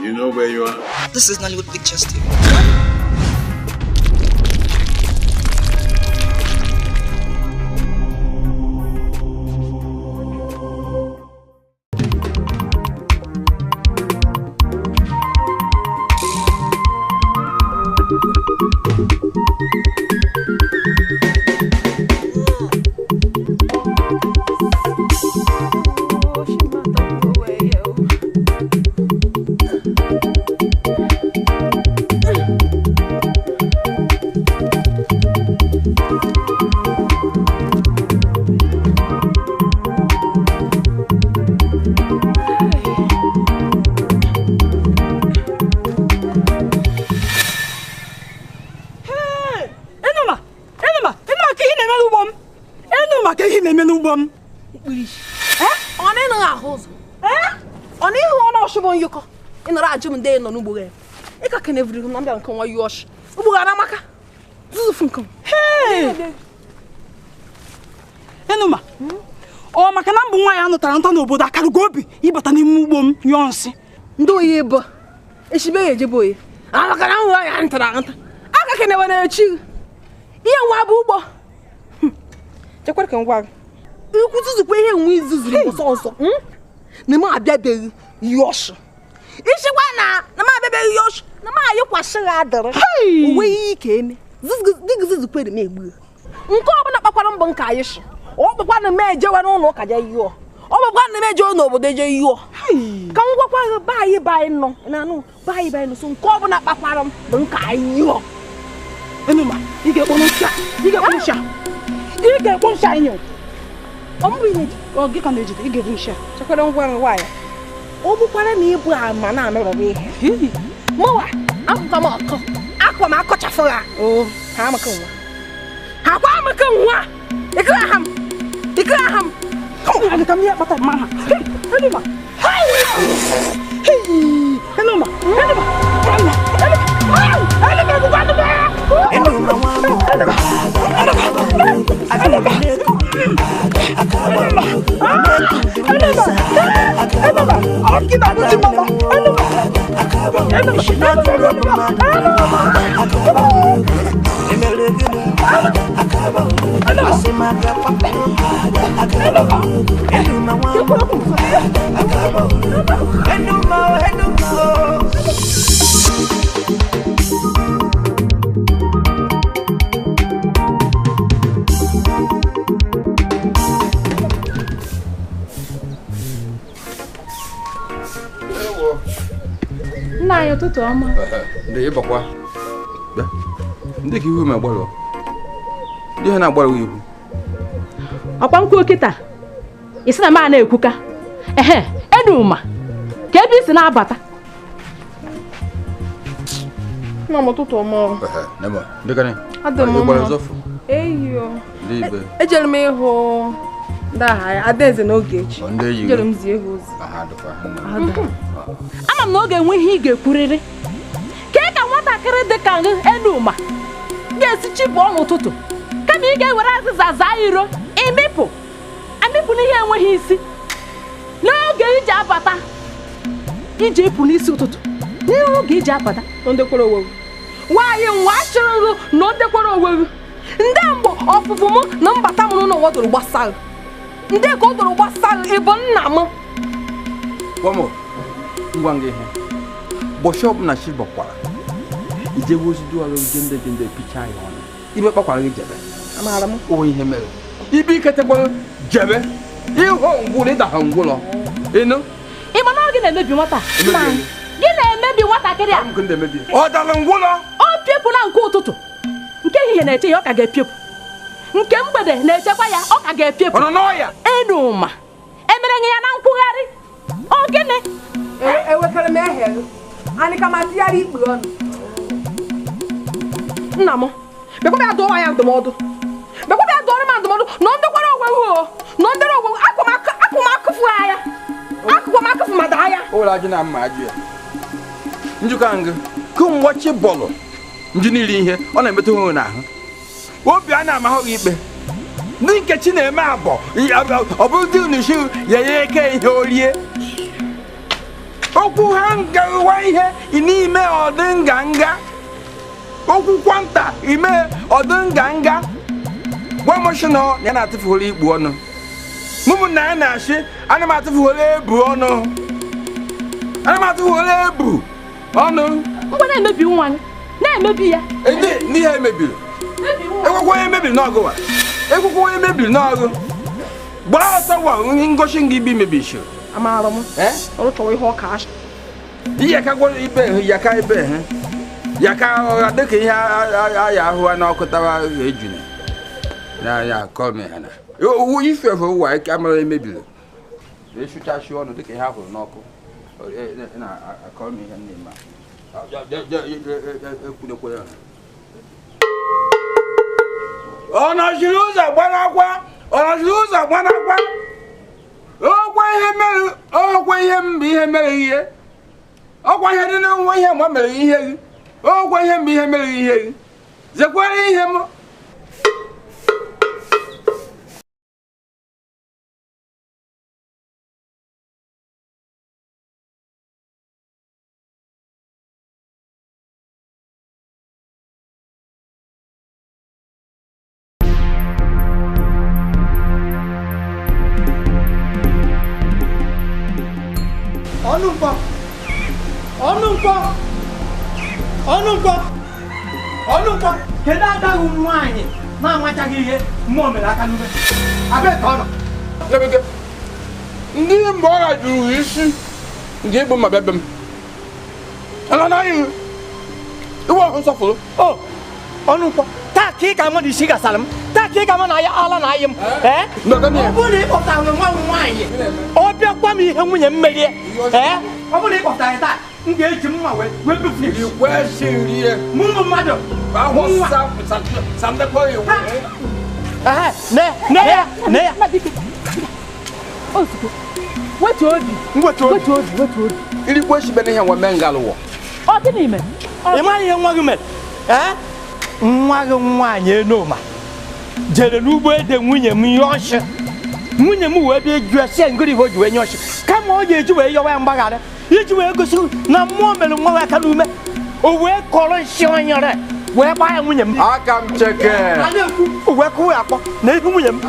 You know where you are? This is Nollywood Pictures TV. No nubuge. E ka kene vri na ndan kan wa yosh. Ubuga na maka. Zuzu funkan. Hey. Enuma. O maka na mbu nwa ya nutara nta n'obodo akara gobi ibata n'ime ugbo m yonsi. Ndo yebo. Eshibe yeje boye. Maka na nwa ya ntara nta. Aka kene wana echi. Ihe nwa bu ugbo. Chekwara kan gwa. Iku zuzu kwa ihe nwa izuzuru so so. Ne ma abia be yosh. Ishi wana na ma bebe yosh na ma yikwa shiga adere uwe ike eme zigizizi kwere me egbu nke obuna kpakwara mbọ nka ayishi o gbakwa na meje wa n'ụlọ ka je yiwo o gbakwa na meje n'obodo je yiwo ka ngwakwa ba yi no na anu ba yi no so nke obuna kpakwara mbọ nka ayiwo Enuma ige kponosha inyo o mbu ni o gi kan ejide ige bunsha chekwara ngwa nwa ya o bukwara na ibu ama na amerobe ihe mowa akwa mako akwa mako chafura oh ha maka nwa ha kwa maka nwa ikraham ani kamia bata maha Enuma Enuma Na yo tutu ama. Nde bakwa. Ba. Nde ki hu me gboro. Nde ha na gboro ihu. Akwa nku okita. Isi na ma na ekuka. Enuma. Ka ebe isi na abata. na mo tutu mo Nema. Nde kane. Ademo. Gboro zofu. Eyo. Ndibe. Ejere m ịhụ da adaeze n'oge echi. Nde yi. Ejere m zie ha ozi. Aha dofa. Ama m na oge enwe ihe ị ga-ekwurịrị. Ka nwatakịrị dị ka Enuma ga-esi chịpụ ọnụ ụtụtụ kama ị ga-ewere azịza zaa iro amịpụ n'ihe enweghị isi n'oge iji abata iji epụ n'isi ụtụtụ n'oge iji abata Ndekwara owewu. nwaanyị nwa achịrịrụ na ndekwara owewu ndị mgbe ọfụfụ m na mbata m n'ụlọ doro gbasara ndị ka ọ doro gbasara ịbụ nna m Wamo. Ngwange he. Boshop na shi bakwara. Ije wozu do alo gende picha ya ona. Ibe bakwara ge jebe. Amara m. O ihe mere. Ibi kete gboro jebe. Iho ngwule da hangulo. Eno. ịma na oge na-emebi nwata gị na-emebi nwatakịrị a Am kunde mebi. O da ngulo. o piepụ na nke ụtụtụ nke ehihie na-eche ya ọ ka ga-epiepụ nke mgbede na-echekwa ya ọ ka ga-epiepụ Ono no ya. Enuma emere ya na nkwugharị ọ gịnị Ewekere m ehe. Ani kama tiari ikpe ọnụ. nna m bekwa ya dụọ ya ndụmọdụ bekwa ya dụọrọ m ndụmọdụ na ndekwara owewu na ndere owewu akụmakụfu anya akụmakụfu mmadụ anya Ola ji na mma ajụ ya. Njuka nge. Kum wachi bolo. Nji niile ihe ọ na-emetụ onwe n'ahụ. Obi a na-amahụ ikpe. Ndị nkechi na-eme abọ. Ọ bụrụ dị n'ushi ya eke ihe orie. okwu ha ngawa ihe n'ime ọdịnganga okwu kwanta ime ọdịnganga gwa moshino ya na-atụfuola ikpu ọnụ mụmụ na ya na-achị ana m atụfuola ebu ọnụ ana m atụfuola ebu ọnụ ngwa na-emebi nwa na-emebi ya n'ihe emebiri ekwekwe onye mebiri n'ọgụ ekwekwe onye mebiri n'ọgụ gbaa ọsọ gwa ngosi nga ibi mebiri amaara m ọrụ chọrọ ihe ọka asha ihe ka gwara ibe ya ka ebe ya ka ọha dịka ihe aya ahụ na ọkụtara ejuna na ya kọme ha na owu ife efe ụwa ike amara emebiri esuchachi ọnụ dịka ihe ahụrụ n'ọkụ na akọme ihe n'ime ekwunekwere ha ọ nọchiri ụzọ gbanakwa ọkwa ihe mbụ ihe mere ihe ọkwa ihe dị n'nwa ihe ma mere ihe gị ọkwa ihe mbụ ihe mere ihe gị zekwara ihe m ọnụnkọ kedu agaghị nwaanyị na-amachaghị ihe mmụọ mere aka n'ume abịa ka ọ nọ ndị mgbe ọ jụrụ isi nke ịbụ ma bịa m ala naghị iwe ọhụ nsọfụrụ ọnụnkọ taa ka ị ka mmadụ isi gasara m taa ka ị ka mmadụ na ya ala na ayị m ọ bụrụ na ị kpọtara nwa m nwaanyị ọ bịakwa m ihe nwunye m merie ọ bụrụ na ị kpọtara ya taa m ga-eji mma wee bufere kwesịrị mụmụ mmadụ ne ya wetu obi iri kwesịrị n'ihe nwe mee ngalụwọ ọ dị n'ime ị maghị ihe nwa gị mere nwa gị nwaanyị Enoma jere n'ugbo ede nwunye m ihe ọchị nwunye m wee bịa jụọ sie ngiri Igbo ji wee nye ọchị kama ọ ga-eji wee yọwa ya mgbaghara iji wee gosi na mmụọ mere nwa aka n'ume o wee kọrọ nsị onyere wee gbaa ya nwunye m aka m cheke o wee kụwa ya akpọ na ihu nwunye m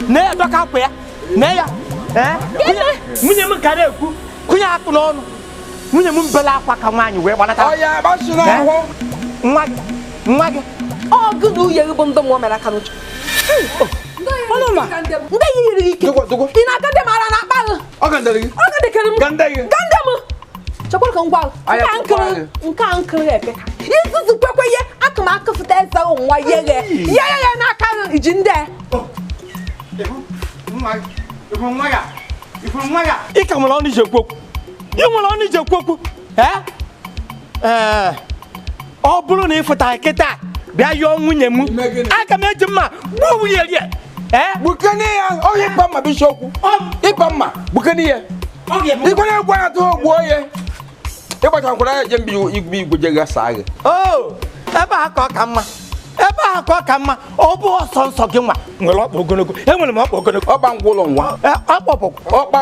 na ya dọka akwa ya na ya nwunye m ka na-ekwu kụnye akpụ n'ọnụ nwunye m mbela akwa ka nwaanyị wee gbanata nwa gị ọgụ na uye gị bụ ndị mmụọ mere aka n'uche ndị yiri ike ị na-aka ndị mara na akpa gị chekwara ka ngwa nke a nkiri eke izuzu kwekwe ihe akụmakụ fụta eze nwa ya n'aka iji ndị ị ka nwere ọnụ iji ekwu okwu ị nwere ọnụ iji ekwu okwu ọ bụrụ na ị fụtara kịta bịa yọọ nwunye m aga m eji mma gbuo nwunye rie gbukene ya onye ịkpa mma bishọkwu ịkpa mma gbukene ya ịkwara egwu ya tụọ gbuo ya ịgbachakwara ya je mbi igwe igwe je gasa gị ebe a ka ọ ka mma ọ bụ ọsọ nsọ gị nwa nwere ọkpa ogologo enwere m ọkpa ogologo ọkpa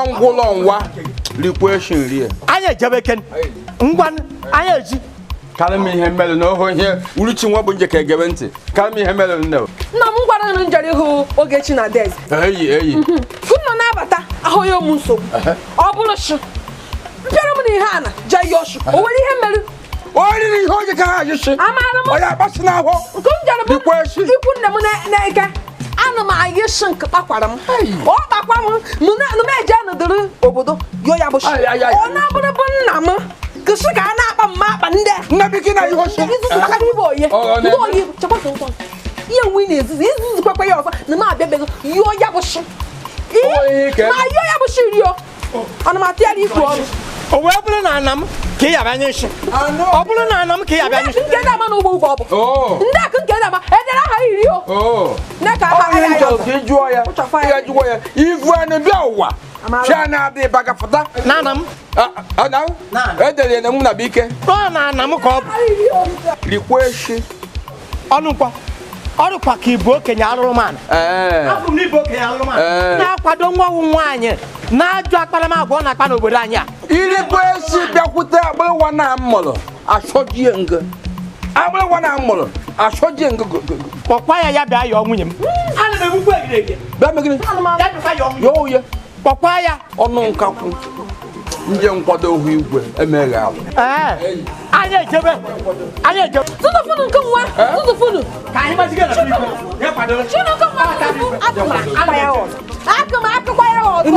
ngwụlọ nwa likwe shi nri anyị ejebe ken ngwa anyị eji kalm ihe mere na oho ihe uruchi nwa bụ nje ka egebe ntị kalm ihe mere nne nna m gwara na njere ihu Ogechi na Adaeze eyi nọ na-abata ahụ ya ụmụ nsogbu ọ bụrụ shi mpịara m na ihe a na je ya ọshu o nwere ihe mere oriri ihe oge ka ha ajụshi onye akpasị n'ahụ nke m jere bụ ikwu nne m na-eke ana m ayị shi nke kpakwara m ọ kpakwa m eje nụdịrị obodo yo ya bụ shi ọ na-abụrụ bụ nna m kụsị ka a na-akpa mma akpa ndị nnabiki na ihe oshi maka ibe oyi ndị oyi chekwata nkwa ihe nwe na-ezuzu izuzu kwekwe ya ọzọ na m abịabeghị yo ya bụ shi ma yo ya bụ shi rio ana m atụ ya n'ikwu ọrụ o wee bụrụ na ana m ka ị yaba anya nshi ọ bụrụ na ana m ka ị yaba anya nshi nke dama na ugbo ọ bụ ndị akụ nke dama edere aha iri o ne ka aha ya ya jụọ ya ivu anụ bịa ụwa chia na-adị bagafụta na ana m edere na mụ na bike ọ na ana m ka ọ bụ likwa eshi ọnụkwa ọrụkwa ka ịbụ okenye alụrụmanụ abụ m n'ịbụ okenye alụrụmanụ na-akwado nwa nwaanyị na ajọ akpara m agwa ọ na-akpa n'obodo anyị a. Iri bụ esi bịakwute agbịrịwa na mmụrụ achọjie ngị. Agbịrịwa na mmụrụ achọjie ngị. Kpọkwa ya bịa yọọ nwunye m. Ana m egbukwa egirege. Bịa megide. Ya bịa yọọ nwunye m. Yọọ ya. Kpọkwa ya. Ọnụ nkakwu. Ndị nkwado ohu igwe emeghị ahụ. Anyị ejebe. Tụtụfunu nke nwa. Tụtụfunu. Ka anyị gbaziga na igwe. Ya kwadoro. Chineke nwa. Akpa ya ọzọ. Akụkwa ya ọzọ.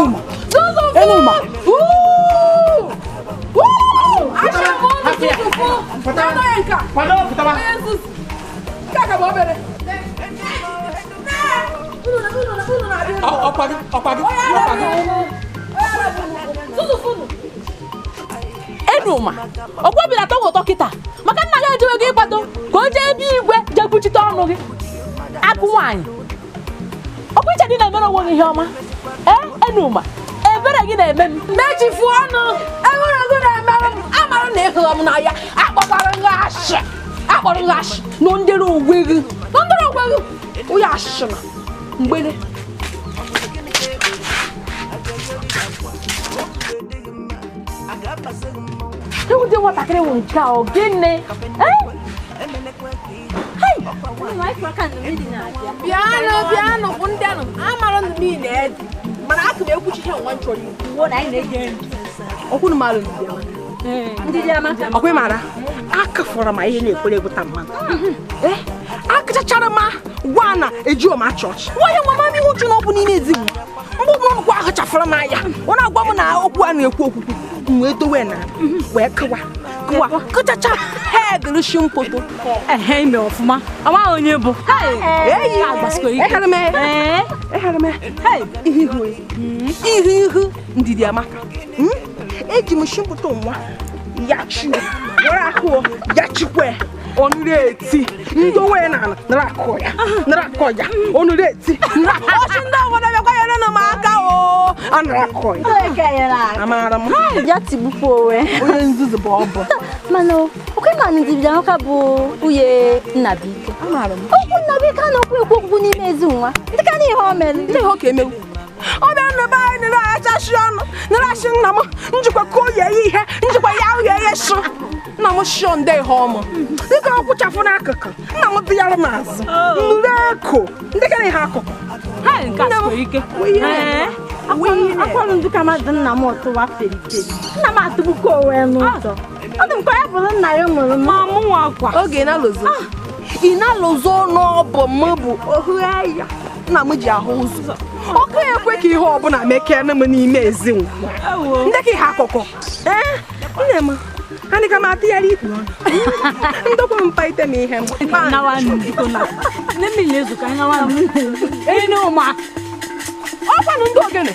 Tụtụfunu. Enuma, ọkwabila tọgọ tọkịta maka nna gị ejewe gị ịkwado ka o jee ebe igwe jee kwuchite ọnụ gị akụ nwaanyị ọkwa iche dị na-emere onwe gị ihe ọma Enuma ebere gị na-eme m mechifu ọnụ enwere ego na-emerụ m amarụ na ịhụrụ m n'anya akpọkwara nghashi na ndịrị ogwe gị onye ashịna mgbele ewude nwatakịrị nwụ nke a ọ gịnị bịanụ bụ ndị anụ amarụ ndụ niile edi mana aka m ekwuchi ihe nwa nchọrọ okwu mmadụ ọkwa mara akafọrọ ma ihe na-ekwere egwuta mmadụ akachachara ma gwa na eji ọma chọọchị nwanyị nwa mama ihe uchu na ọ bụ n'ime ezigbo mgbe ọbụla nkwa ahụ chafara m anya ọ na-agwa m na okwu a na-ekwu okwukwu wee dowe na wee kụwa kụchacha hedrishi mpoto ime ọfụma amaghị onye bụ ihu ndidi amaka eji m shimpụta nwa ya chiwe were ahụ ya chikwe ọnụrụ eti ndị owe na nara akọ ya ọnụrụ eti ọchị ndị obodo bịakwa nyere na m aka o anara akọ ya amara m ya tigbukwa onwe onye nzuzu bụ ọ bụ mana oke na ndibia nwoke bụ nwunye Nnabike okwu Nnabike a na-okwu okwu n'ime ezi nwa ndị ka na ihe o mere ndị ihe oke emewu ọ bịara na ebe anyị nere achachi ọnụ nere achị nna m njikwa ka o yie ihe njikwa ya uhie ihe shi nna m shio ndị ihe ọmụ dịka ọ kwụchafụ n'akụkụ nna m bịara m azụ nure eko ndị ka na ihe akụkụ akwarụ ndị ka mmadụ nna m ọtụwa periperi nna m atụgbukwa onwe n'ụzọ ọ dị mkpa ya bụrụ nna ya mụrụ m mụ nwa akwa oge ị na-alụzo n'ọbụ m bụ ohu ya nna m ji ahụ ụzọ ọkụ ya ekwe ka ihe ọbụla mekene m n'ime ezinụlọ ndị ka ihe akụkọ nne m anyị ka m atụgharị ikpe ndokwa mpa ite m ihe ọkwanụ ndị ogene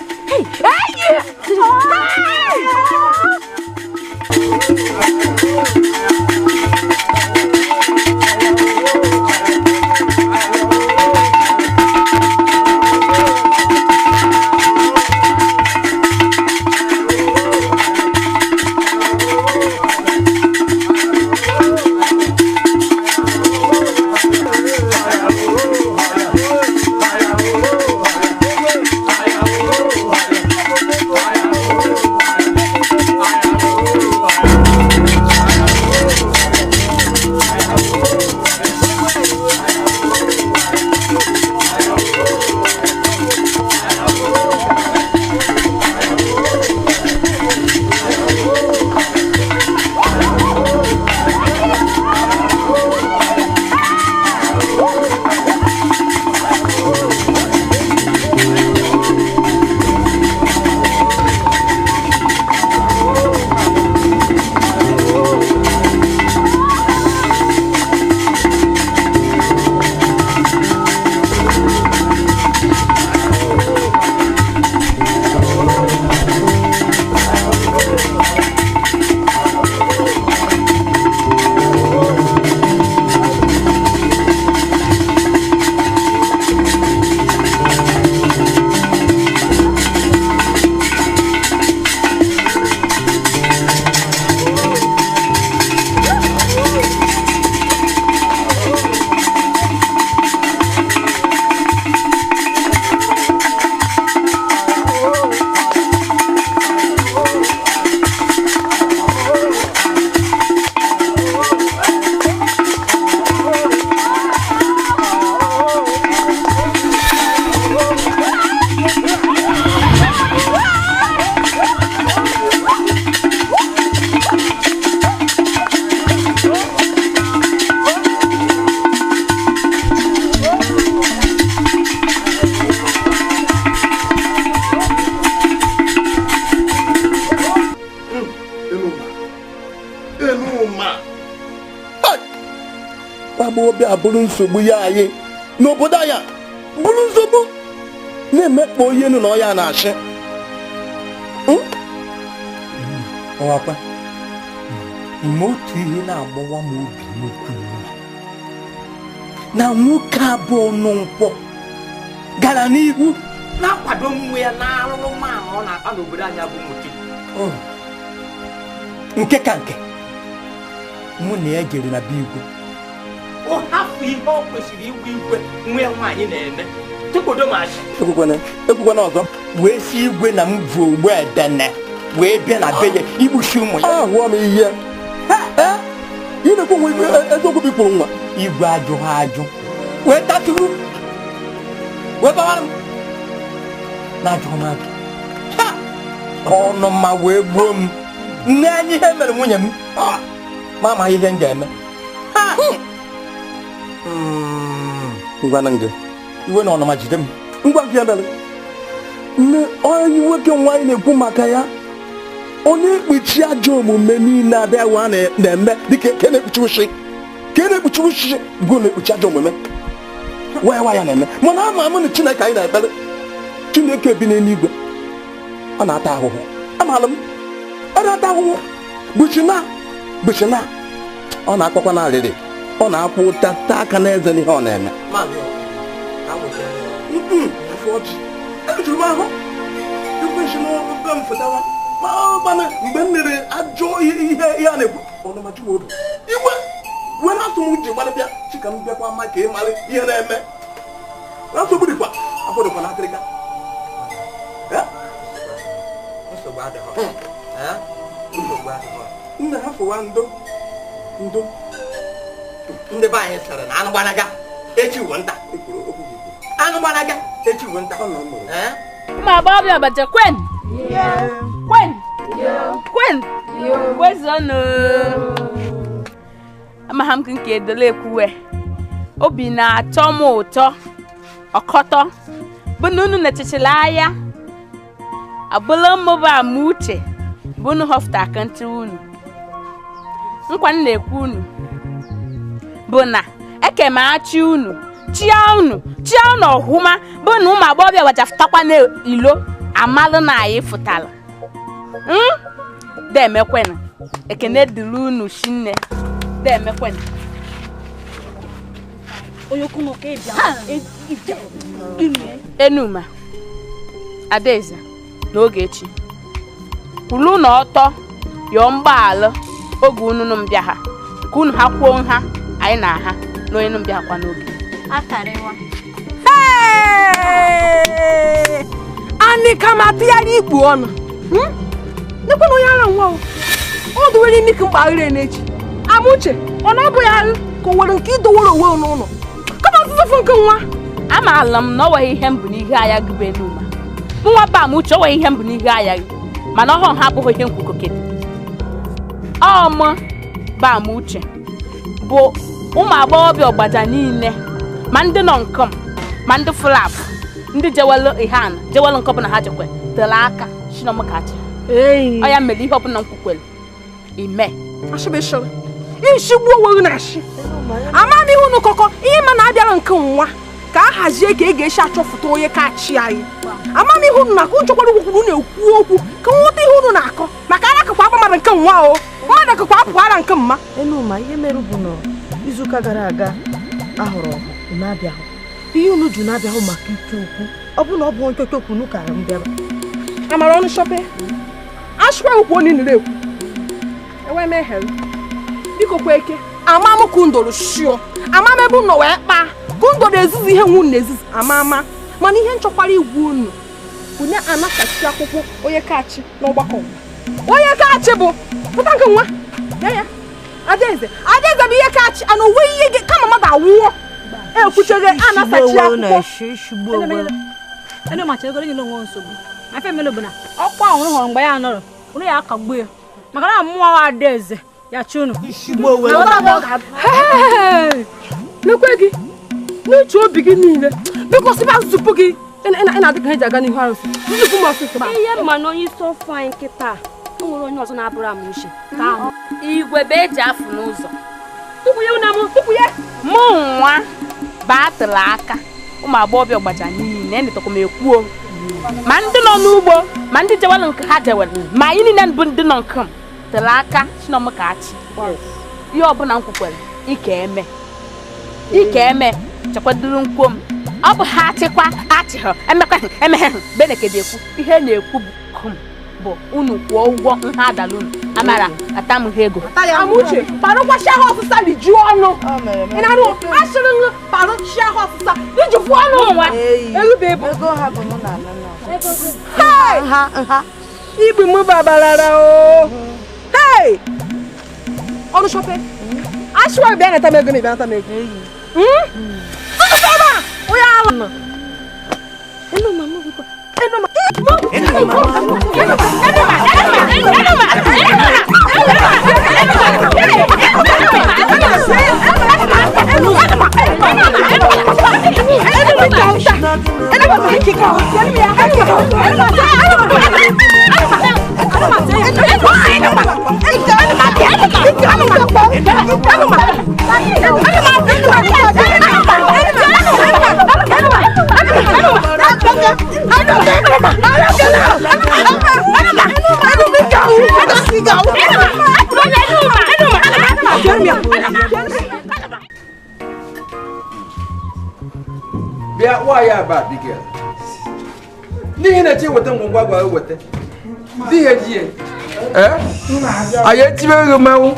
n'ụma. Baba obi abụrụ nsogbu ya anyị n'obodo anyị bụrụ nsogbu na-emekpa onye nụ na ọya na-achị. Ọwakwa ime otu ihe na-agbawa m obi n'okwu na nwoke abụọ n'nkwọ gara n'ihu na-akwado nwe ya na-arụrụ nwaanyị ọ na-akpa n'obodo anyị bụ nwoke nke ka nke mụ na ya jere na be igwe ọ hapụ ihe ọ kwesịrị igwe nwe nwaanyị na-eme tụkwodo m achị ekwukwana ọzọ wee si igwe na m bụ ogbe edene wee bịa na be ya igbuchi ụmụ ya ahụọ m ihe ị na-ekwu nwe eziokwu bipụrụ nwa igwe ajụghị ajụ wee tatụrụ wee bawara m na-ajụghị m ajụ ọnụ ma wee gbuo m nne anyị ihe mere nwunye m ma amaghị ihe m ga-eme ngwa na nge iwe na ọnụma jide m ngwa gị ebere nne onye nwoke nwaanyị na-ekwu maka ya onye ekpuchi ajọ omume niile abịawa na-eme dịka ke na-ekpuchi ushi bụ na-ekpuchi ajọ omume waya ya na-eme mana ama amụ na Chineke anyị na-ekpere Chineke bi n'eluigwe ọ na-ata ahụhụ amaala m ọ na-ata ahụhụ bụchi na ọ na-akpọkwa na arịrị ọ na-akwụ ụta taa aka n'eze n'ihe ọ na-eme ejuru m ahụ ekwesị n'ọbe m fụtawa mana mgbe m mere ajọ ihe a na-ekwu ọnụmachi m obi igwe wee na-atụ m ji gbalịbịa chika m bịakwa mma ka ị mara ihe na-eme na-asọgbudikwa afọdịkwa n'akịrịka nna ha fụwa ndo ndị be anyị sịrị na anụ gbanaga echi uwe nta anụ gbanaga echi uwe nta ụmụ agbọghọbịa ọbaja kwen kwezonụ amaghị m nke edole ekwuwe obi na-atọ m ụtọ ọkọtọ bụ na unu na-echechela anya abụla mmụba ama uche bụ unu họfụta aka ntị unu nkwa m na-ekwu unu bụ na ekemachi unu chia unu ọhụma bụ na ụmụ agbọghọbịa wajafụtakwa n'ilo amalụ na anyị fụtara demekwena ekene dịrị unu shinne demekwena Enuma Adaeze n'oge echi kwulu na ọtọ yọọ mgbaala oge unu mbịa ha ka unu ha kwuo nha anyị na ha na onye mbịa ha kwa n'oge akarịwa anyị ka ma tụgharị ikpu ọnụ nekwa na onye ara nwa o dowere imi ka mkpaghịrị n'echi Amuche ọ na-abụ ya ka o nwere nke idowere onwe n'ụlọ kama ọtụtụ nke nwa amaala m na ọ nweghị ihe mbụ n'ihe agha gị bụ Enuma nwa ba Amuche ọ nweghị ihe mbụ n'ihe agha gị mana ọhụrụ ha abụghị ihe nkwukọkede ọmụ ba Amuche bụ ụmụ agbọghọbịa ọgbaja niile ma ndị nọ nkọm ma ndị flap ndị jewelu ihe ana jewelu nke ọbụla ha jekwe tere aka shinomkachi ọ ya mere ihe ọbụla nkwukwelu ime ashịbịshịrị ishigbuo onwe na ashị amamihe unu kọkọ ihe ma na-abịara nke nwa ka a hazie ka ga-esi achọfụta onye kachi anyị amamihe unu na-akụ nchekwara ukwuru na-ekwu okwu ka nghọta ihe unu na-akọ maka arakụkwa agba mmadụ nke nwa o mmadụ akụkwa apụghara nke mma Enuma ihe mere bụ na izuụka gara aga ahụrụ ọgụ na-abịahụ ihe unu ju na-abịahụ maka ike okwu ọ bụ na ọ bụ nchọcha okwu unu kara m bịaba amara ọnụ shọpe ashịkwa okwu onye nere ekwu enwe mehere biko kwa eke amam kundoro shio amam ebe unu wee kpaa kundoro ezizi ihe nwu na-ezizi amama mana ihe nchọkwara igwu unu onye anakachi akwụkwọ onye kachi n'ọgbakọ onye kachi bụ pụta nke nwa ya Adaeze bụ ihe kachi ana onwe ihe gị kama mmadụ awụọ ekwuchege anasachi akwụkwọ Enuma chegoro gị n'onwe nsogbu afa melo bụ na ọkwa ahụ hụrụ mgbe ya nọrọ unu ya akagbu ya maka na mmụọ Adaeze ya chunu nekwe gị n'uche obi gị niile biko siba nzupụ gị ị na-adị ka ha ji aga n'ihu arụsị nzupụ m ọsịsọ ihe mma na onye isi ofe anyị nkịta o nwere onye ọzọ na-abụrụ amụshe igwe be eji afụ n'ụzọ tupu ya na mụ nwa batụla aka ụmụ agbọghọbịa ọgbaja niile enetọkwa m ekwuo ma ndị nọ n'ugbo ma ndị jewelụ nke ha jewelụ ma anyị niile bụ ndị nọ nke m tụrụ aka chinomkachi ihe ọbụla m kwukwere ike eme chekwadoro nkwo m ọ bụ ha achịkwa achịghọ emekwa emeghe benekede ekwu ihe na-ekwu bụ unu kwụọ ụgwọ nha adalụ amara atamụghị ego Amuche parụkwa shaha ọsịsa liju ọnụ ị na-arụ asịrị nụ parụ shaha ọsịsa ijufu ọnụ nwa erube ego ha bụ mụ na nha igbi mụ babalara o hey ọrụ shope asịwa bịa nata m ego na ịbịa nata m ego onye alụ nọ bịa nwa ya ba Abigail n'ihi na chi weta ngwangwa gwa weta di ihe ji anyị etibe ego mmanwụ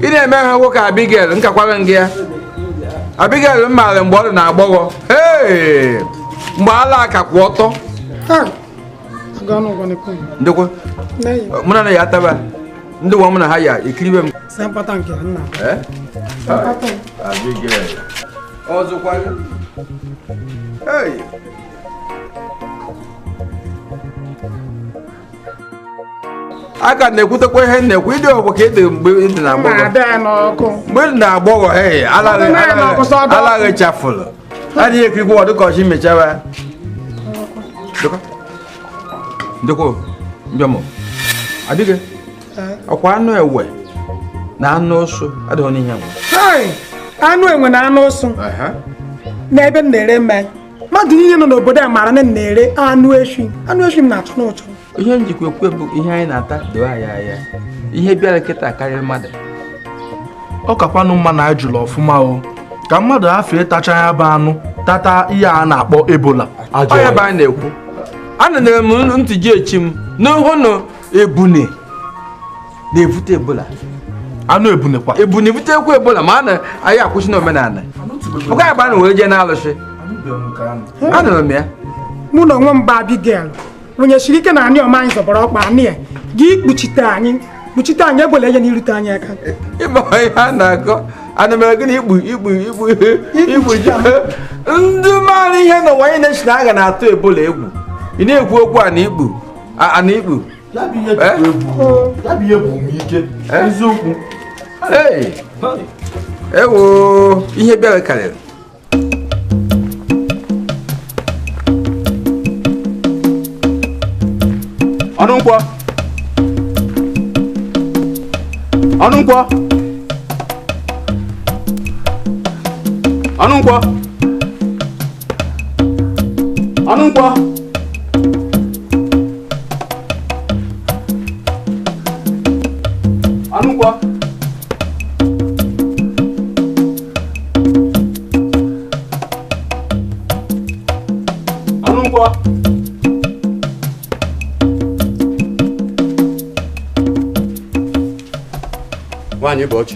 ị na-eme ha nwoke Abigail nkakwara gị ya Abigail mmaara mgbe ọ dị na agbọghọ mgbe ala aka kwụ ọtọ ndekwa mụ na ya ataba ndị nwa mụ na ha ya ekiribe m Abigail ọzọkwa aka na-ekwutekwa ihe na-ekwu ịdị ọgwụ ka ịdị mgbe ịdị na agbọghọ mgbe ịdị na agbọghọ alaghị chafụlụ adịghị ekirikwa ọdụ ka ọchị mechara ndekwa njọmọ adịghị ọkwa anụ ewe na anụ ụsụ adịghị n'ihe nwe anụ enwe na anụ ụsụ n'ebe m na-ere mmanya mmadụ niile nọ n'obodo a mara na m na-ere anụ efi m na-atụ n'ụtọ ihe njikwa ekwe bụ ihe anyị na-ata doo anyị anya ihe bịara kịta karịrị mmadụ ọ kakwanụ mma na anyị jụrụ ọfụma o ka mmadụ hafee ịtacha ya bụ anụ tata ihe a na-akpọ ebola ọ ya bụ anyị na-ekwu anụnere m ntị ji echi m n'ịhụ na ebune na-ebute ebola anụ ebune kwa ebune ebutekwa ebola ma anyị akwụsị n'omenala ọ gaghị agba na were jee na-alụsị anụrụ m ya mụ na onwe m bụ Abigail rụnyesiri ike na anyị ọma anyị zọbara ọkpa anyị ya gị kpuchite anyị ebola eje n'irute anyị aka ịba ihe a na-akọ ana mere gị na igbu ji ndị maara ihe na ụwa anyị na-esi na aga na-atụ ebola egwu ị na-ekwu okwu a na ikpu eziokwu ewo ihe bịara karịrị ọnụ nkwọ ọnụ nkwọ ọnụ nkwọ ọnụ nkwọ ọnụ nkwọ ọnụ nkwọ nwaanyị bụ ọchị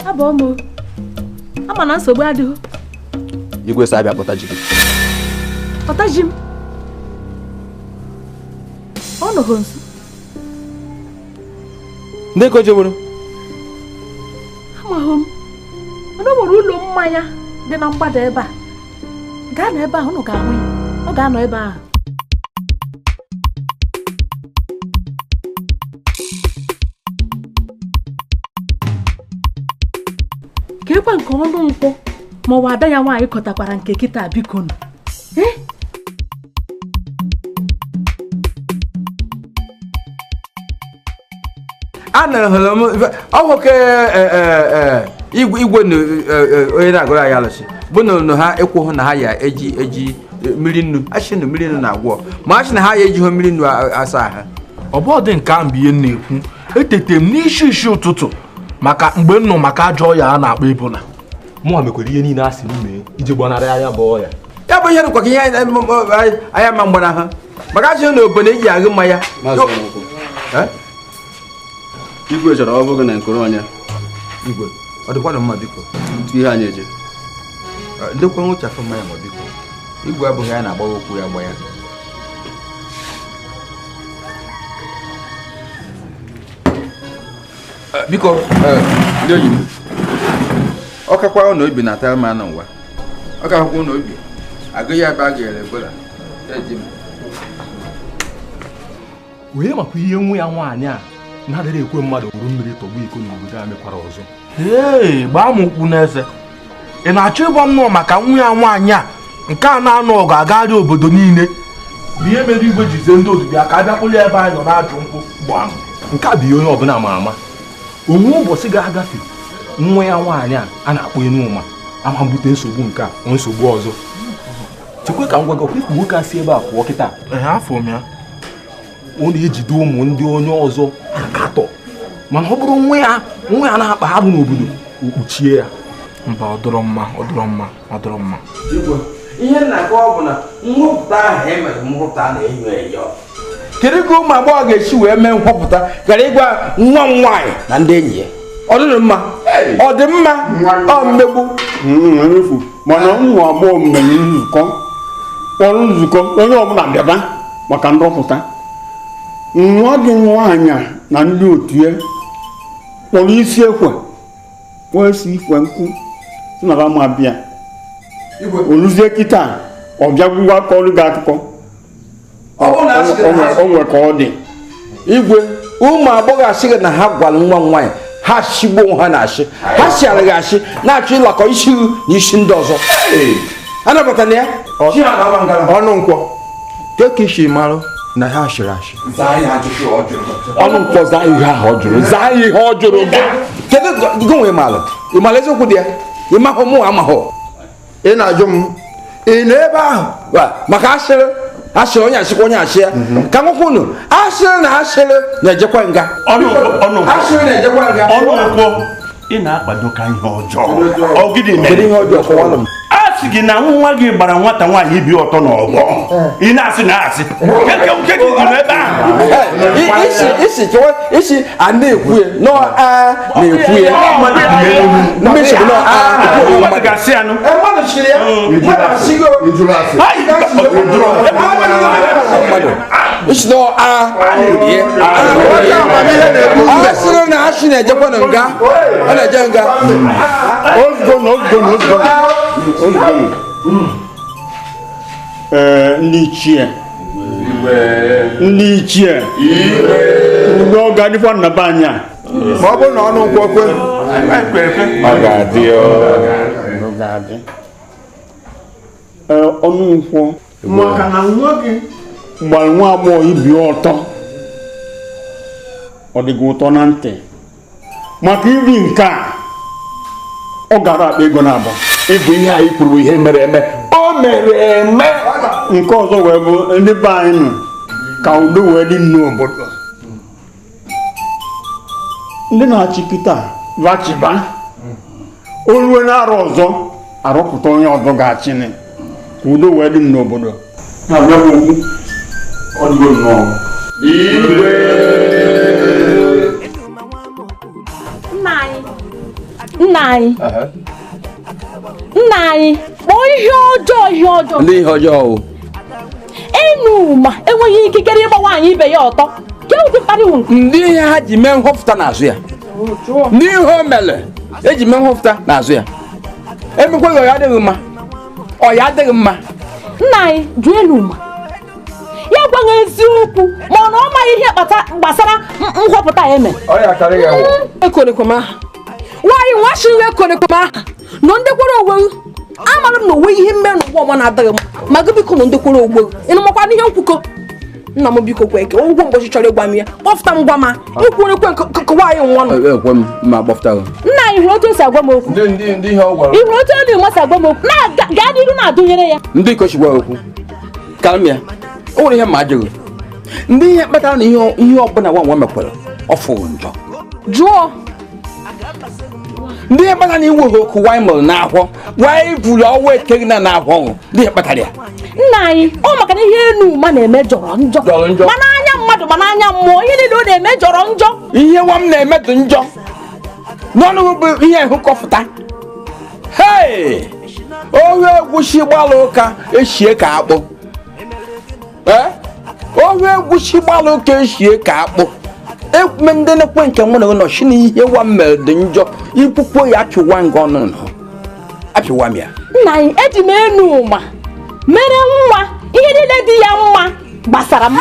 abụọ m ama na nsogbu adịghị igwe sa abịa kpọta ji gị kpọta ji m ọ nọghị nso ndị ka o jewere amaghị m mana o nwere ụlọ mmanya dị na mgbada ebe a gaa na ebe ahụ unu ga-ahụ ya ọ ga-anọ ebe ahụ ka ekwe nke ọnụ nkwụ ma ọ bụ ada ya nwaanyị kọtakwara nke kịta biko nọ ana hello oke igwe no onye na-agụrụ ya alụsị bụ na ha ekwu na ha ya eji mmiri nnu achị na mmiri nnu na-agwọ ma achị na ha ya eji mmiri nnu asa ha ọ bụ dị nke ahụ ihe na-ekwu etete m n'isi ụtụtụ maka mgbe nnụ maka ajọ ọya a na-akpọ ebola mụ mekwara ihe niile a sị m mee iji gbanarị anya bụ ọya ya bụ ihe nkwa ka ihe anya ma mgbana ha maka achị na obodo eji agụ mmanya igwe chọrọ ọ bụghị na nkoro onye igwe ọ dịkwana mma biko ihe anyị eje ndekwa nwụchafụ mmanya ma biko igwe abụghị ya na-agbawa okwu ya gba ya biko ndị oyi m ọ kakwa ụlọ obi na atara m anụ ngwa ọ kakwa ụlọ obi agụghị ebe a ga-ere ebola wee makwa ihe nwa ya nwaanyị a na-adịrị ekwe mmadụ wuru mmiri tọgbu iko n'obodo a mekwara ọzọ gbaa m ụkwụ n'eze ị na-achọ ịgba nnọọ maka nwa ya nwaanyị a nke a na-anọ ọgụ agagharị obodo niile bụ ihe mere igwe jizie ndị odibo aka abịakpụrụ ebe anyị nọ na-ajụ nkwụ gbam nke a bụ ihe onye ọbụla ma ama onwe ụbọchị ga-agafe nwa ya nwaanyị a na-akpọ Enuma ama mbute nsogbu nke a nsogbu ọzọ chekwe ka m gwa gị ọkwa nwoke a si ebe a pụọ kịta afọ m ya ọ na-ejide ụmụ ndị onye ọzọ akatọ mana ọ bụrụ nwa ya na-akpa arụ n'obodo okpuchie ya mba ọ dọrọ mma ihe na-akọ ọ bụ na nhọpụta ahụ emere nhọpụta na-enyo enyo kedu ka ụmụ agbọghọ ga-esi wee mee nhọpụta gara ịgwa nwa m nwaanyị na ndị enyi ya ọ dị mma ọ mmegbu mana ụmụ agbọghọ mere nzukọ onye ọbụla bịaba maka ndọpụta nwa gị nwaanyị na ndị otu ya kpọrọ isi ekwe kwesị ikwe nkụ si na ma bịa oluzie kịta ọ bịagwụgwa kọrụ gị akụkọ o nwe ka ọ dị igwe ụmụ agbọghọ asịghị na ha gwara nwa nwaanyị ha shigbo ha na-achị ha siara gị achị na-achọ ịlakọ isi na isi ndị ọzọ anabatana ya ọnụ nkwọ ka isi marụ na ha shiri achị ọnụ nkwọ zaa ihe ọ jụrụ kedu gị nwe malụ ị mara eziokwu dị ya ị mahụ mụ amahụ ị na-ajụ m ị nọ ebe ahụ maka asịrị onye achịkwa onye achị ya ka nwekwa unu asịrị na asịrị na-ejekwa nga asịrị na-ejekwa nga ọnụ nkwọ ị na-akpado ka ihe ọjọọ ọgịdị mere ihe ọjọọ kọwalụ m a sị gị na nwa gị gbara nwata nwaanyị ibi ọtọ n'ọgbọ ị na-asị na-asị isi a na-ekwu ya na-ekwu ya mmechi bụ mmadụ ga-asị anụ isi asịrị na asị na-ejekwa na nga ọ na-eje nga ndị ichie ndị ọga dịkwa nna be anyị ma ọ bụrụ na ọnụ nkwọ kwe ọ ga-adị ọnụ nkwọ maka na nwa gị gbara nwa agbọghọ ibi ọtọ ọ dịghị ụtọ na ntị maka iri nke a ọ gara akpa ego na-abụ ịbụ ihe anyị kwuru ihe mere eme o mere eme nke ọzọ wee bụ ndị be anyị nọ ka udo wee dị n'obodo ndị na-achị kịta vachiba olue na-arụ ọzọ arụpụta onye ọzọ ga-achị ka udo wee dị n'obodo na-abịa okwu ọ dịgo nnọọ nna anyị kpọọ ihe ọjọọ ndị ihe ọjọọ Enuma enweghị ikikere ịgba nwaanyị ibe ya ọtọ ndị ihe ha ji mee nhọpụta n'azụ ya ndị ihe o mere eji mee nhọpụta n'azụ ya emekwaghị ọya adịghị mma nna anyị jụọ Enuma ya gwaghị eziokwu ma ọ na ọ maghị ihe gbasara nhọpụta ya eme ekonekwama nwaanyị nwa shiri ekonekwama nọ ndekwara onwe amara m na onwe ihe mme n'ụgbọ ọma na-adịghị m ma gị biko nọ ndekwara onwe ịnụmakwa n'ihe nkwukọ nna m biko kwe ke ụgwọ mgbochi chọrọ ịgwa m ya kpọfụta m gwa ma ikwurekwe nkọwa anyị nwa nọ ekwe m ma kpọfụta gị nna anyị hụrụ otu o si agwa m okwu ndị ihe ọ gwara ị hụrụ otu ọ dị mmasị agwa m okwu gaa n'iru na-adụnyere ya ndị ikochi gwa okwu kalm ya o nwere ihe ma ajụghị ndị ihe kpatara na ihe ọbụla nwa nwa mekwara ọ fụrụ njọ jụọ ndị ihe kpatara na iwe okwu wanyị mụrụ n'ahụ wanyị buru ọnwa eke gị na n'ahụ ọnwụ ndị ihe kpatara ya nna anyị ọ maka na ihe enu ụma na-eme jọrọ njọ mana anya mmadụ mana anya mmụọ ihe niile ọ na-eme jọrọ njọ ihe nwa m na-eme dị njọ n'ọnụ bụ ihe hụkọfụta hei ohe egwusi gbalụ ụka eshie ka akpụ ohe egwusi gbalụ ụka eshie ka akpụ ekwe ndị na-ekwe nke nwere ụlọ si na ihe nwa m mere dị njọ ikwukwo ya apịwa nga ọnụ apịwa m ya nna anyị eji m enu ụma mere nwa ihe niile dị ya mma gbasara m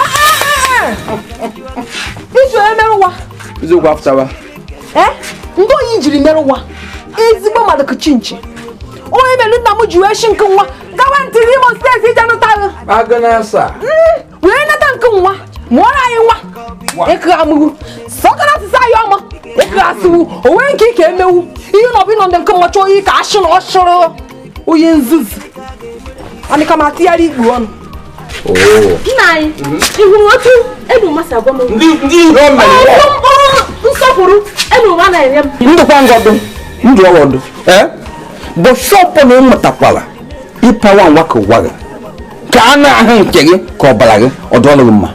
iji onye mere nwa eziokwu afụtawa ndị oyi jiri mere nwa ezigbo mmadụ kichinchi onye mere nna m ji wee shi nke nwa gawa ntiri Imo steeti ije nụta wee nata nke nwa mụọrọ anyị nwa ekere amụrụ sọkara asịsa anyị ọma ekere asịwu o nwee nke ike emewu ihe na ọbụla ndị nke mmacha oyi ka ashị na ọshụrụ onye nzuzu anịka ma tịgharị ikpu ọnụ nna anyị ị hụrụ otu enu ụma si agwa m okwu ndị ihe o mere nsọpụrụ enu ụma na-enye m ndụkwa ngọdụ ndụ ọwọdụ bụsị ọbụla ịmụtakwara ịpawa nwa ka ụwa gị ka a na-ahụ nke gị ka ọbara gị ọdọọlụ mma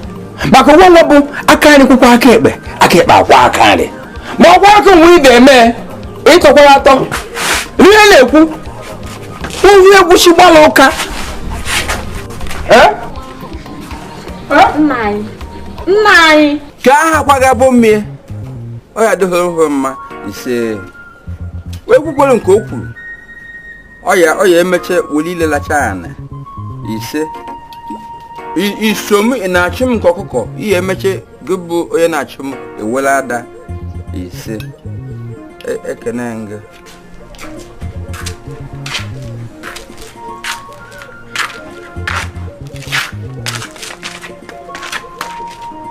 maka nwa nwa bụ aka nri kwụkwa aka ekpe akwa aka nri ma ọkwa aka nwe ibe eme ịtọkwara atọ ihe na-ekwu ohi egwusi gbalụ ụka nna anyị ka aha kwaga bụ mmie ọ ya adịghị mma ise wee kwukwere nke o kwuru ọ ya emeche weli ilelacha ana ise isom ị na-achụ m nke ọkụkọ ihe emeche gị bụ onye na-achụ m ewela ada ise ekene nga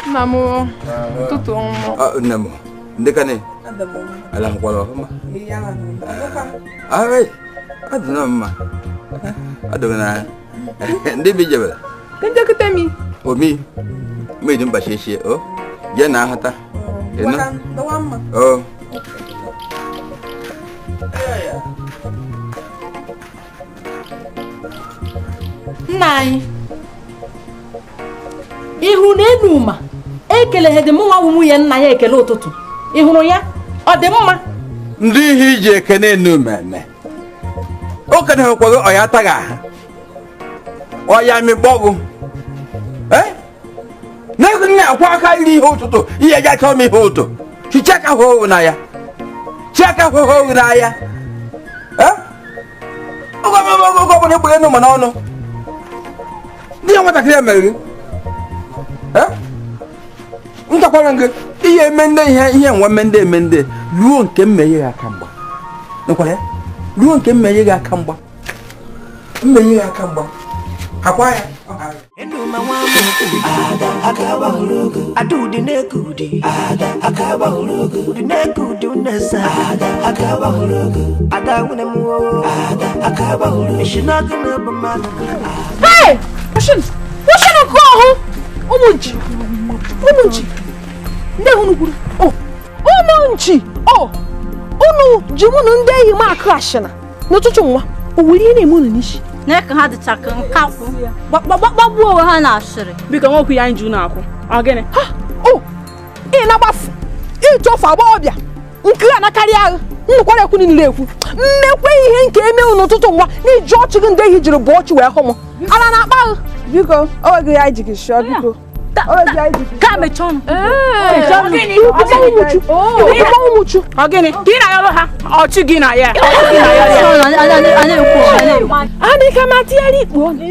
nna m ụtụtụ ọmụmụ nne m ndị ka ne alahụkwara ọfụma ọ dị na mma ọ dị na ndị bi jebere njekọta mi omi mmiri mbachi echie o jee na ahụta o nna anyị ị hụrụ na enu ụma ekeleghị dị mụ nwa bụ nwunye nna ya ekele ụtụtụ ị hụrụ ya ọ dị mma ndị ihe iji ekene enu mmemme okenye hụkwaghị ọya ataghị aha ọya mịkpọgụ na-akwa aka iri ihe ụtụtụ ihe ga chọọ m ihe ụtụ chichaka hụ na ya chiaka hụ na ya oge ọbụla ekpere enu ma n'ọnụ ndị ya nwatakịrị ya mere gị ntakwara gị ihe eme ndị ihe nwa eme ndị eme ndị ruo nke mmeghe gị aka mgba nkwara ruo nke mmeghe gị aka mgba mmeghe gị aka mgba akwa ya ụmụnchi ndị hụrụ kwuru ụmụnchi unu ji mụ na ndị enyi m akụ ashịna n'ụtụtụ nwa o nwere ihe na-eme unu n'isi na-eke ha dịcha ka nkakwụ gbagbuo onwe ha na-ashịrị biko nwokwu ya anyị ji unu akwụ ọ gịnị ị na-agbafu ịchọfu agbọghọbịa nke a na-akarị agha nnụkwara ekwu niile ekwu mmekwe ihe nke eme unu n'ụtụtụ nwa n'iji ọchị gị ndị ehi jiri bụ ọchị wee hụ m ala na-akpa agha biko oge ya ji gị shọ biko ka mechie ọnụ ụmụchu ọ gịnị ka ị na-ayọrọ ha ọchị gị na ya a na-ike ma tinyere ikpu ọnụ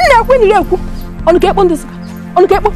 nna ekwe niile ekwu ọnụ ka ekpo ndị sika ọnụ ka ekpo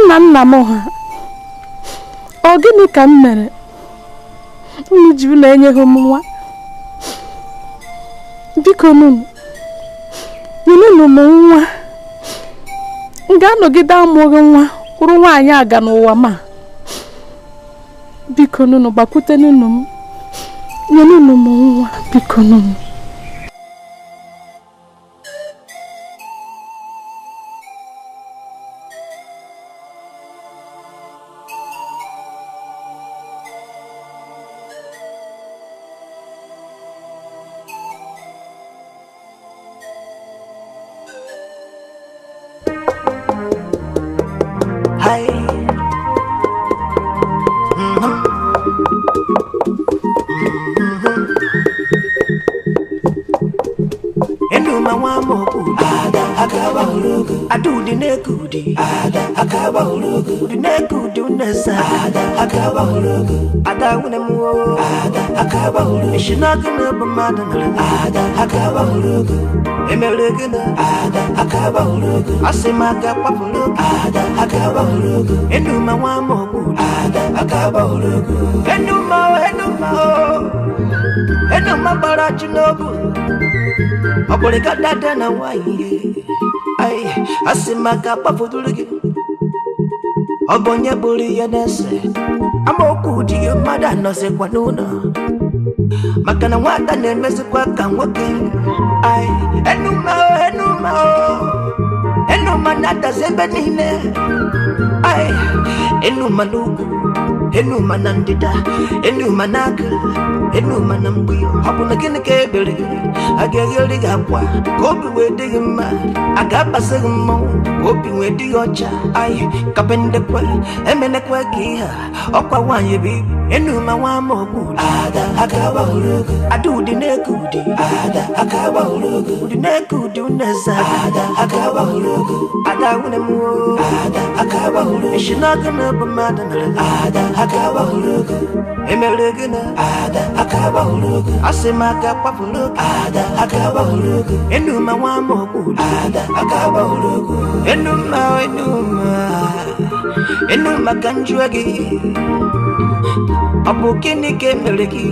Nna m ha ọ gịnị ka m mere unu ji na-enyeghị m nwa biko nunu m nwa m ga-anọgide amụghị nwa kwụrụ nwaanyị aga n'ụwa ma biko nunu gbakwute nunu m nyenunu m nwa biko nunu Obonye buri ya nese amoku di mada no se kwa nuna makana wata nemezi kwa kanwoke ai enuma nada zebenine ai enuma nuku enuma nandida enuma naga enuma nambuyo habuna kene kebere agegeri gakwa kobi wedi ma agaba segmo kobi wedi ocha ai kapende kwa emene kwa kia okwa wanye bi enuma wa mogu akaba hurugu adudi nekudi akaba hurugu udi nekudi uneza akaba hurugu adawune mu akaba hurugu shinaga na bamada na akaba hurugu emelegena akaba hurugu asemaka papulugu akaba hurugu enuma wa mogu akaba hurugu enuma kanjuagi abukini ke meleki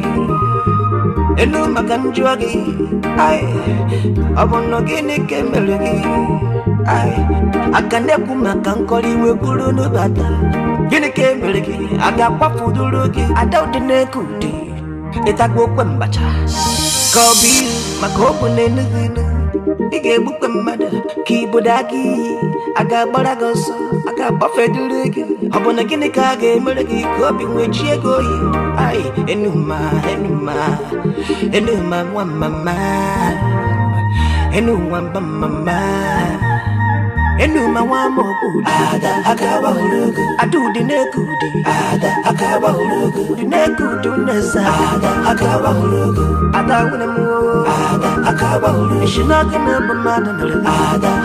enuma kanjuagi ai abono gini ke meleki ai akane kuma kankoli we kulunu bata gini ke meleki aga kwafudulugi adawdine kuti etagwo kwembacha kobi makobu nenuginu ige bukwe mada kibodagi aga baragoso aga bafedulugi abona gini kage meleki kobi wechiego yi ai enuma wa mama enuma mama enuma wa mogu akaba hurugu adudi nekudi akaba hurugu nekudi nesa akaba hurugu adawune mu akaba hurugu shinaga na bamada na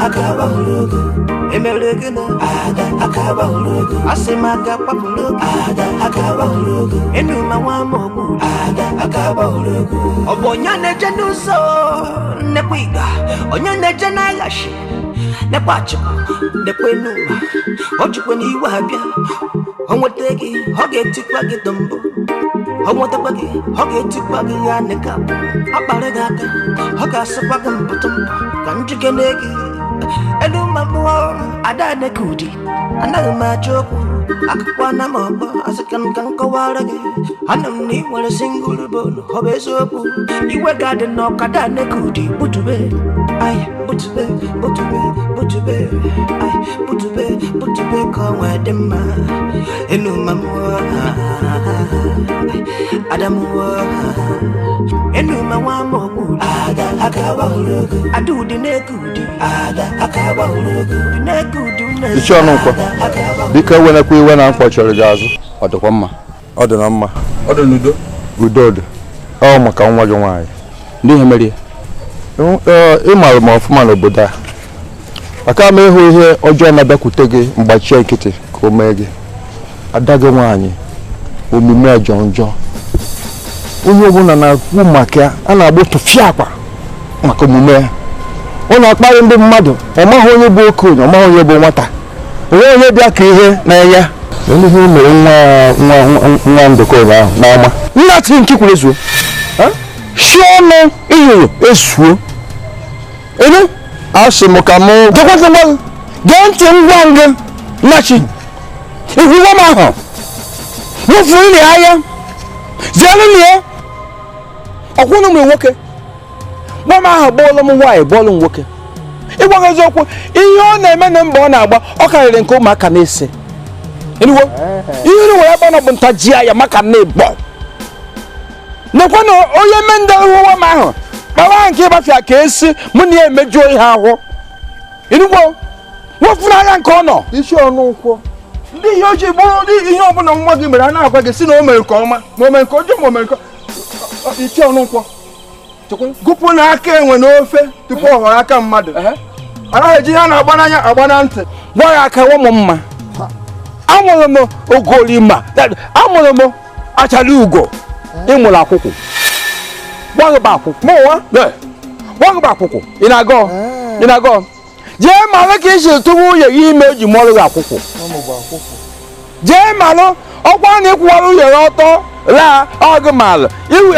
akaba hurugu emelegena akaba hurugu asemaga papulugu akaba hurugu enuma wa mogu akaba hurugu obonyane jenuso nekwiga onyane jenagashi nepacho nekwenuma ojukweni iwabia onwotegi hogetikwa gidombo onwotabagi hogetikwa giyaneka aparegaka hogasakwaga mputumpu kanjukenegi enuma muo adanekudi anagamachoku akakwana mabo asikan kankawarage anamni wala singulu bono hobesoku iwe gade no kadanekudi butube ai butube ai butube kwa dema enuma muo adamu enuma wa mogu akaba hurugu adudi nekudi akaba hurugu nekudi ichi ọnụ nkwa biko ewenekwa iwe na nkwa chọrọ gị azụ ọ dịkwa mma ọ dị na mma ọ dị n'udo Udodo. Oh, maka nwa gị nwaanyị. Ndị ihe mere? Ị maara m ọfụma n'obodo a. Aka m ịhụ ihe ọjọọ na-abịakwute gị mgbachie nkịtị ka o mee gị. Ada gị nwaanyị omume ọjọọ njọ. Onye ọbụla na-akwu maka ya, a na-agba tụfịa akwa maka omume ya. Ọ na-akparị ndị mmadụ, ọ maghị onye bụ okenye, ọ maghị onye bụ nwata. Onwe onye bịa ka ihe na ya. Onye ihe mere nwa ndụkọ ahụ n'ọma. Nna tiri nke kwuru ezuo. Si ọnụ iyoro esuo. Enu asị m ka mụ gekwa gee ntị ngwa ngwa nnachi. Ihuwa m ahụ. Wofuru ile ahịa. Zielu nie. Ọkwụnụ m nwoke. Nwa m ahụ bọọlụ m nwaanyị bọọlụ m nwoke. Ịgwa gị eziokwu, ihe ọ na-eme na mbọ ọ na-agba ọ karịrị nke ụmụaka na-ese. Enuwo, ihe unu were ebe ọ bụ ntaji ya maka na-egbo. Nekwa na onye mende ụwa m ahụ kpawa nke ịgbafịa ka esi mụ na ya emejuo ihe ahụ. Enuwo, wofuru anya nke ọ nọ. Isi ọnụ nkwọ. Ndị ihe ojii bụrụ ndị ihe ọbụla nwa gị mere a na-agwa gị si na o mere nke ọma ma o mere nke ọjọọ ma o mere nke isi ọnụ nkwọ. Gụpụ na aka enwe n'ofe tupu ọ ghọrọ aka mmadụ. Anaghị eji ihe a na-agba n'anya agba na ntị. Gwa ya aka nwa m mma. Amụrụ m ogolima, amụrụ m achara ugo. Ịmụrụ akwụkwọ. Gbagba akwụkwọ. Mụwa? Gbagba akwụkwọ. Ị na-agọ? Ị na-agọ? Jee malụ ka isi tụrụ nwunye gị ime o ji mụọrụ gị akwụkwọ. Jee malụ ọkwa na ịkwụwara nwunye ya ọtọ laa ọgụ malụ.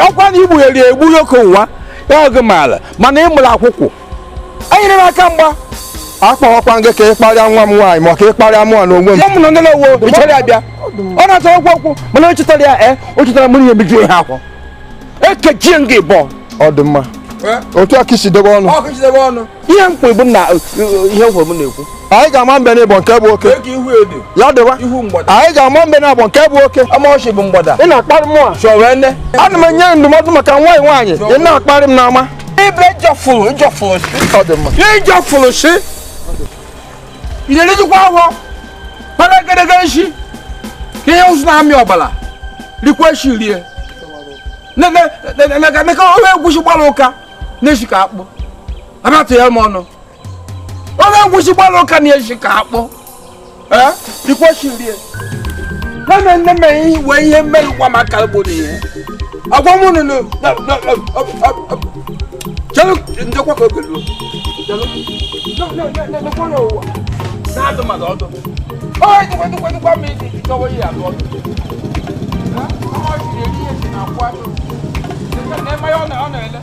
Ọkwa na igbughere egbu nwoke nwa ya ọgụ malụ mana ịmụrụ akwụkwọ. Enyere m aka mgba. Akpọwakwa gị ka ị kparịa nwa m nwaanyị ma ka ị kparịa mụ n'onwe m. Ya mụ na ndị na-ewo ịchọrọ ya bịa. Ọ na-achọ okwu mana o chetara ya o chetara mụ ihe mejuo ihe akwụ. Ekechie m gị bọ. Ọ dị mma. Otu aka isi debe ọnụ. Ihe mkpa ibu na ihe hụrụ m na-ekwu. Anyị ga-ama mbe n'ịbọ nke bụ oke. Ya dịwa. Anyị ga-ama mbe n'abọ nke bụ oke. Amaochi bụ mgbada. Ị na-akparị mụ a. Chọrọ ene. Ana m enye ndụmọdụ maka nwaanyị. Ị na-akparị m n'ama. Ibe ịjọfụrụ si. Ọ dị mma. Ịjọfụrụ si. Ị na-elejikwa ahụ. Para gadaga nshi. Ka ihe ụzụ na-amị ọbala. Rikwa shi rie. Neka onye egwusi gbara ụka na-eshi ka akpụ. Abatụ ya m ọnụ. Onye egwusi gbara ụka na-eshi ka akpụ. Rikwa shi rie. Nne m wee ihe mmerụ gwa maka gburu ihe. Agwa m nụnụ. Chelu ndekwa ka ogelu. Chelu. Nekwa n'ụwa. Na-adụ mmadụ ọdụ. Dịkwa m iji chọwa ihe adụ ọdụ. Ọ jiri eri ihe si na akwa atụ. Na-eme ya ọ na-ele.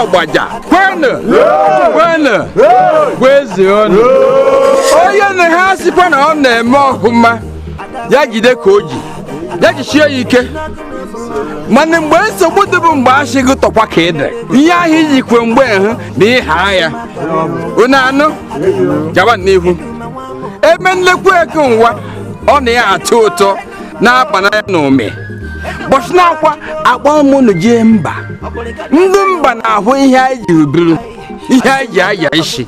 ọgbaja kwenu kwezionu onye na ha sikwa na ọ na-eme ọfụma ya jide ka o ji ya jichie ya ike mana mgbe nsogbu dịbụ mgbe asị gị tọkwa ka ịdị ihe ahụ ijikwe mgbe hụ na ịha ya unu anụ gaba n'ihu ebe nlekwa eke nwa ọ na ya atọ ụtọ na-akpa ya na ume bọchị na-akwa akpa ụmụnụ jee mba ndị mba na-ahụ ihe anyị ji rubiri ihe anyị ji aya isi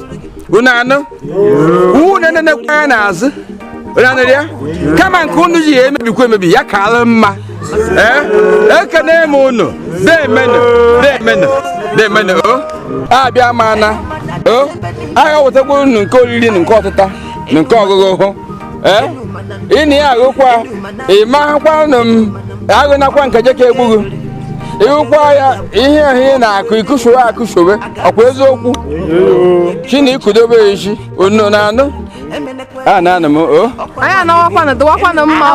unu anụ uwu na-enenekwa ya n'azụ unu anụrụ ya kama nke unu ji ya emebikwa emebi ya ka alụ mma ekene m unu deemenu o abịa mana o agha wetakwa unu nke oriri na nke ọtịta na nke ọgụgụ hụ ịnị ya agụkwa ịmahakwa unu m agụnakwa nke jeka egbughu ịhụkwa ya ihe ahụ ị na-akụ ikusowe akụsowe ọkwa eziokwu chi na ikudobe isi unu na-anụ a na-anụ m o anyị anawakwanụ dịwakwanụ mma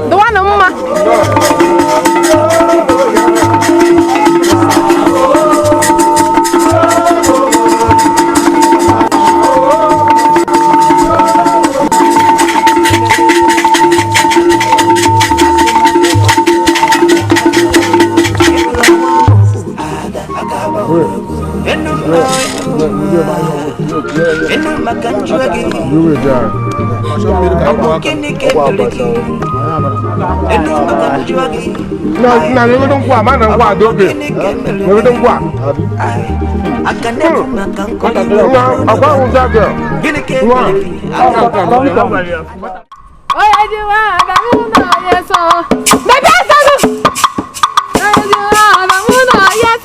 dịwanụ mma Yes,